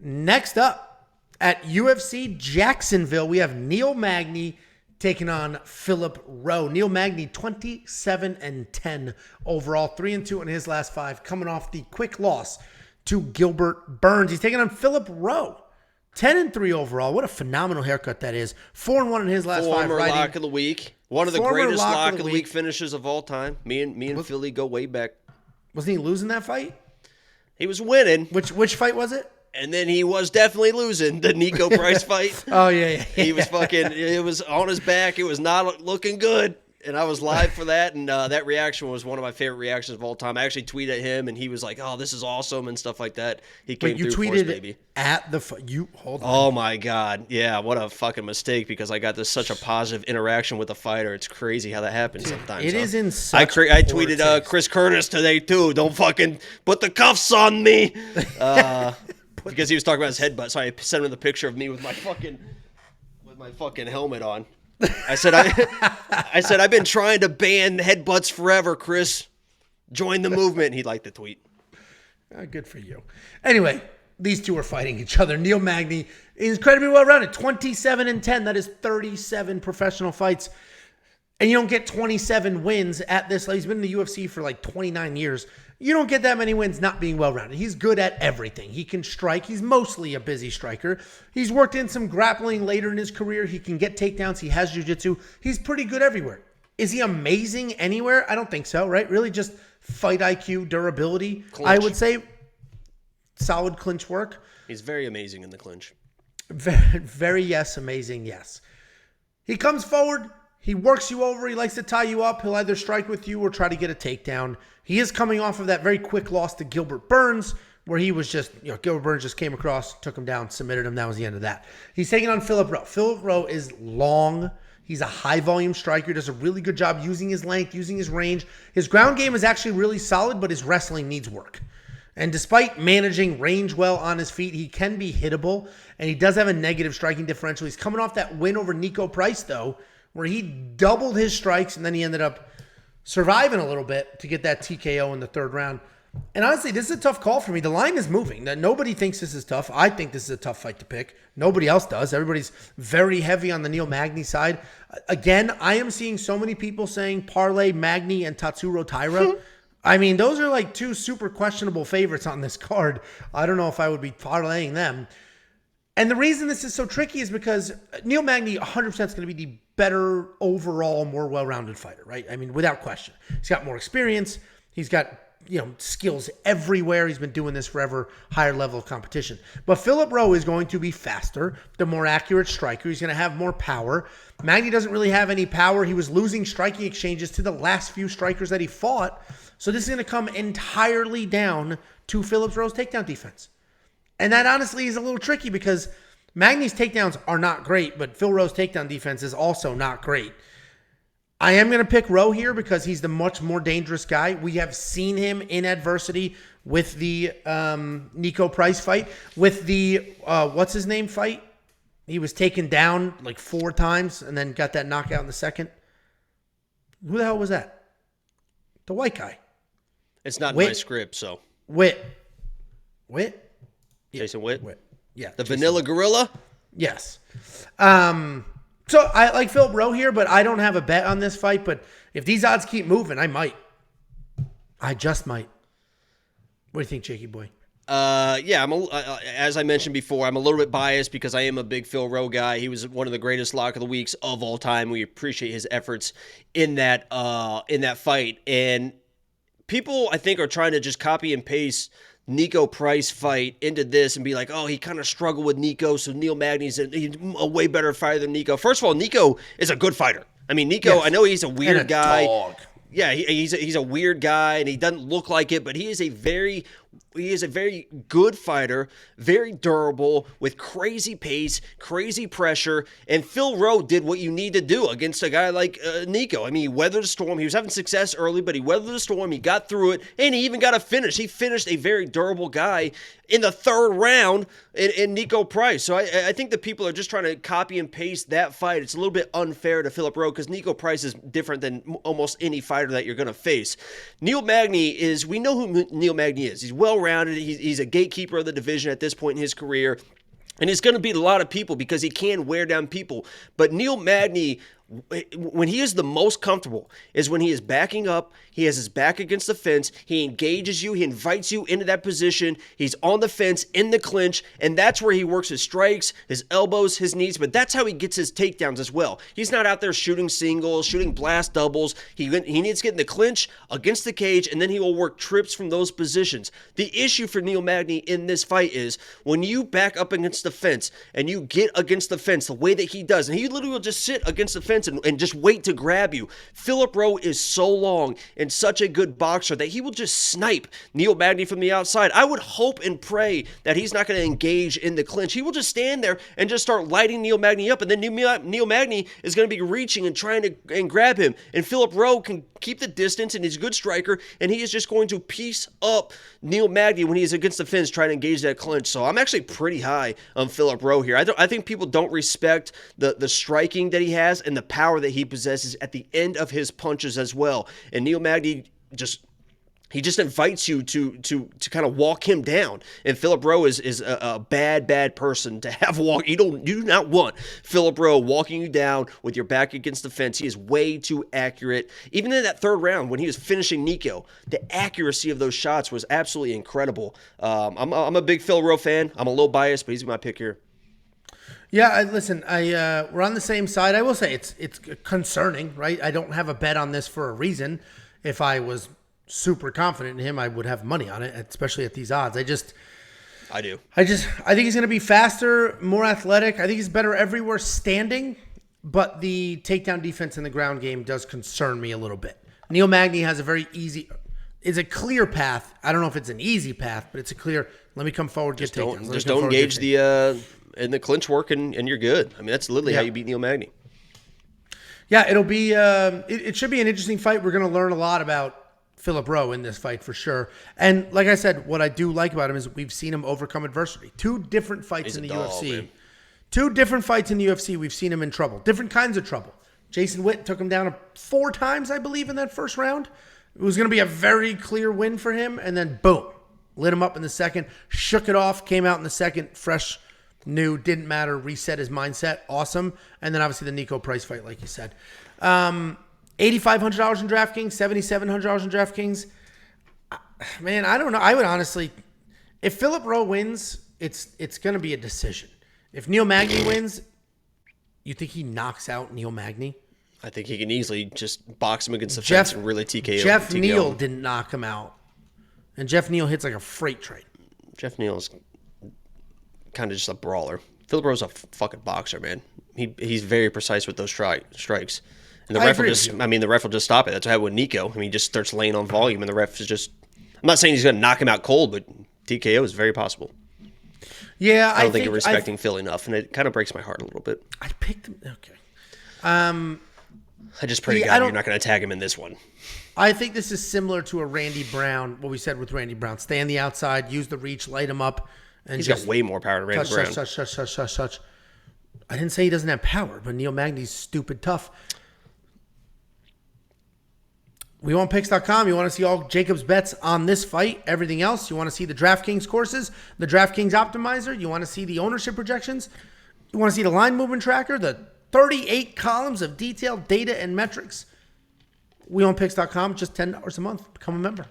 Next up at UFC Jacksonville, we have Neil Magny taking on Philip Rowe. Neil Magny, 27-10 overall, 3-2 in his last 5, coming off the quick loss to Gilbert Burns. He's taking on Philip Rowe, 10-3 overall. What a phenomenal haircut that is. 4-1 in his last 5. Former lock of the week. One of the greatest lock of the week finishes of all time. Me and Philly go way back. Wasn't he losing that fight? He was winning. Which fight was it? And then he was definitely losing the Nico Price fight. Oh, yeah. He was it was on his back. It was not looking good. And I was live for that. And that reaction was one of my favorite reactions of all time. I actually tweeted at him, and he was like, "Oh, this is awesome," and stuff like that. He came through for us, baby. At the hold on. Oh, my God. Yeah, what a fucking mistake, because I got such a positive interaction with the fighter. It's crazy how that happens sometimes. It is in such I tweeted Chris Curtis today, too. Don't fucking put the cuffs on me. Because he was talking about his headbutt. So I sent him the picture of me with my fucking helmet on. I said I've been trying to ban headbutts forever, Chris. Join the movement. And he liked the tweet. Good for you. Anyway, these two are fighting each other. Neil Magny is incredibly well-rounded. 27-10. That is 37 professional fights. And you don't get 27 wins at this level. He's been in the UFC for like 29 years. You don't get that many wins not being well-rounded. He's good at everything. He can strike. He's mostly a busy striker. He's worked in some grappling later in his career. He can get takedowns. He has jiu-jitsu. He's pretty good everywhere. Is he amazing anywhere? I don't think so, right? Really just fight IQ, durability. Clinch. I would say solid clinch work. He's very amazing in the clinch. Very yes, amazing, yes. He comes forward. He works you over. He likes to tie you up. He'll either strike with you or try to get a takedown. He is coming off of that very quick loss to Gilbert Burns, where he was just, Gilbert Burns just came across, took him down, submitted him. That was the end of that. He's taking on Philip Rowe. Philip Rowe is long. He's a high-volume striker. Does a really good job using his length, using his range. His ground game is actually really solid, but his wrestling needs work. And despite managing range well on his feet, he can be hittable, and he does have a negative striking differential. He's coming off that win over Nico Price, though, where he doubled his strikes, and then he ended up surviving a little bit to get that TKO in the 3rd round. And honestly, this is a tough call for me. The line is moving. Nobody thinks this is tough. I think this is a tough fight to pick. Nobody else does. Everybody's very heavy on the Neil Magny side. Again, I am seeing so many people saying parlay Magny and Tatsuro Taira. I mean, those are like 2 super questionable favorites on this card. I don't know if I would be parlaying them. And the reason this is so tricky is because Neil Magny 100% is going to be the better overall, more well-rounded fighter, right? I mean, without question. He's got more experience. He's got, skills everywhere. He's been doing this forever, higher level of competition. But Philip Rowe is going to be faster, the more accurate striker. He's going to have more power. Magny doesn't really have any power. He was losing striking exchanges to the last few strikers that he fought. So this is going to come entirely down to Philip Rowe's takedown defense. And that honestly is a little tricky because Magny's takedowns are not great, but Phil Rowe's takedown defense is also not great. I am going to pick Rowe here because he's the much more dangerous guy. We have seen him in adversity with the Nico Price fight, with the what's his name fight. He was taken down like 4 times and then got that knockout in the 2nd. Who the hell was that? The white guy. It's not in my script, so. Witt? Jason Witt? Yeah. The Vanilla Gorilla? Yes. So I like Philip Rowe here, but I don't have a bet on this fight. But if these odds keep moving, I might. I just might. What do you think, Jakey boy? Yeah, as I mentioned before, I'm a little bit biased because I am a big Phil Rowe guy. He was one of the greatest lock of the weeks of all time. We appreciate his efforts in that fight. And people, I think, are trying to just copy and paste Nico Price fight into this and be like, oh, he kind of struggled with Nico, so Neil Magny's a way better fighter than Nico. First of all, Nico is a good fighter. I mean, Nico, yes. I know he's a weird guy. Dog. Yeah, he's a weird guy, and he doesn't look like it, but he is a very good fighter, very durable, with crazy pace, crazy pressure, and Phil Rowe did what you need to do against a guy like Nico. I mean, he weathered the storm. He was having success early, but he weathered the storm. He got through it, and he even got a finish. He finished a very durable guy in the 3rd round in Nico Price. So I think that people are just trying to copy and paste that fight. It's a little bit unfair to Philip Rowe because Nico Price is different than almost any fighter that you're going to face. Neil Magny we know who Neil Magny is. He's well well-rounded. He's a gatekeeper of the division at this point in his career. And he's going to beat a lot of people because he can wear down people. But Neil Magny, when he is the most comfortable, is when he is backing up. He has his back against the fence. He engages you. He invites you into that position. He's on the fence, in the clinch, and that's where he works his strikes, his elbows, his knees, but that's how he gets his takedowns as well. He's not out there shooting singles, shooting blast doubles. He needs to get in the clinch against the cage, and then he will work trips from those positions. The issue for Neil Magny in this fight is when you back up against the fence and you get against the fence the way that he does, and he literally will just sit against the fence and just wait to grab you. Philip Rowe is so long and such a good boxer that he will just snipe Neil Magny from the outside. I would hope and pray that he's not going to engage in the clinch. He will just stand there and just start lighting Neil Magny up, and then Neil Magny is going to be reaching and trying to grab him, and Philip Rowe can keep the distance, and he's a good striker, and he is just going to piece up Neil Magny when he's against the fence trying to engage that clinch. So I'm actually pretty high on Philip Rowe here. I think people don't respect the striking that he has and the power that he possesses at the end of his punches as well. And Neil Magny just invites you to kind of walk him down. And Philip Rowe is a bad person to have walk. You do not want Philip Rowe walking you down with your back against the fence. He is way too accurate. Even in that third round when he was finishing Nico, the accuracy of those shots was absolutely incredible. I'm a big Phil Rowe fan. I'm a little biased, but he's my pick here. Yeah, listen, we're on the same side. I will say it's concerning, right? I don't have a bet on this for a reason. If I was super confident in him, I would have money on it, especially at these odds. I do. I think he's going to be faster, more athletic. I think he's better everywhere standing, but the takedown defense in the ground game does concern me a little bit. Neil Magny has is a clear path. I don't know if it's an easy path, but it's a clear, let me come forward, get takedowns. Just don't engage in the clinch work and you're good. I mean, that's literally how you beat Neil Magny. Yeah, it'll be, it should be an interesting fight. We're going to learn a lot about Philip Rowe in this fight for sure. And like I said, what I do like about him is we've seen him overcome adversity. 2 different fights in the UFC. Man. 2 different fights in the UFC, we've seen him in trouble. Different kinds of trouble. Jason Witt took him down 4 times, I believe, in that first round. It was going to be a very clear win for him. And then, boom, lit him up in the second, shook it off, came out in the second, fresh, new, didn't matter, reset his mindset. Awesome. And then, obviously, the Nico Price fight, like you said. $8,500 in DraftKings, $7,700 in DraftKings. Man, I don't know. I would honestly, if Philip Rowe wins, it's going to be a decision. If Neil Magny wins, you think he knocks out Neil Magny? I think he can easily just box him against the fence and really TKO. Jeff Neal didn't knock him out. And Jeff Neal hits like a freight train. Jeff Neal's kind of just a brawler. Philip Rowe's a fucking boxer, man. He's very precise with those strikes. And the ref will just stop it. That's what happened with Nico. I mean, he just starts laying on volume, and the ref is just, I'm not saying he's going to knock him out cold, but TKO is very possible. Yeah, I don't think you're respecting Phil enough, and it kind of breaks my heart a little bit. I picked him. Okay. I just pray to God you're not going to tag him in this one. I think this is similar to a Randy Brown, what we said with Randy Brown. Stay on the outside, use the reach, light him up. And he's got way more power than Randy Brown. Touch. I didn't say he doesn't have power, but Neil Magny's stupid tough. WeWantPicks.com. You want to see all Jacob's bets on this fight, everything else. You want to see the DraftKings courses, the DraftKings optimizer. You want to see the ownership projections. You want to see the line movement tracker, the 38 columns of detailed data and metrics. WeWantPicks.com, just $10 a month. Become a member.